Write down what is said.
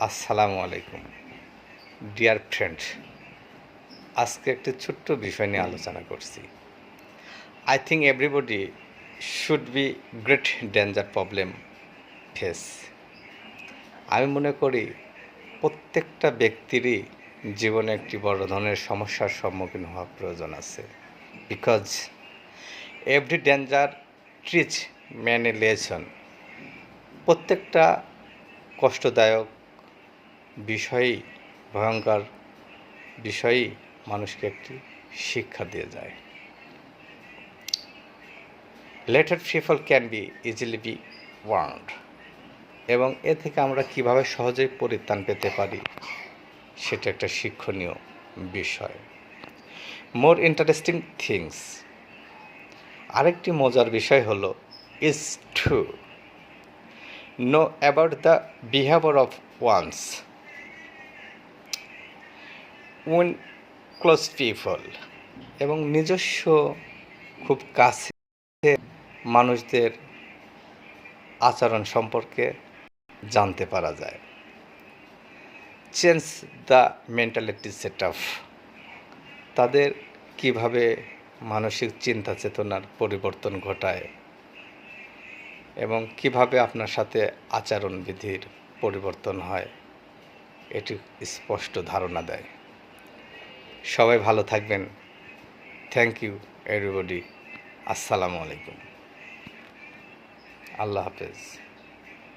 আসসালামু আলাইকুম dear friend. আজকে একটি ছোট্ট বিষয় নিয়ে আলোচনা করছি। I think everybody should be great danger problem face. আমি মনে করি প্রত্যেকটা ব্যক্তিরই জীবনে একটি বড় ধরনের সমস্যার সম্মুখীন হওয়া প্রয়োজন আছে। Because every danger teach man a lesson. প্রত্যেকটা কষ্টদায়ক বিষয়ই, ভয়ঙ্কর বিষয়ই মানুষকে একটি শিক্ষা দিয়ে যায়। Letter people can be easily B warned, এবং এ থেকে আমরা কিভাবে সহজেই পরিত্রাণ পেতে পারি সেটা একটা শিক্ষণীয় বিষয়। মোর ইন্টারেস্টিং থিংস, আরেকটি মজার বিষয় হলো is to know about the behaviour of one's own close people, এবং নিজস্ব খুব কাছে মানুষদের আচরণ সম্পর্কে জানতে পারা যায়। Change the mentality set up, তাদের কিভাবে মানসিক চিন্তা চেতনার পরিবর্তন ঘটায় এবং কিভাবে আপনার সাথে আচরণবিধির পরিবর্তন হয় এটি স্পষ্ট ধারণা দেয়। সবাই ভালো থাকবেন। Thank you everybody. আসসালামু আলাইকুম। আল্লাহ হাফেজ।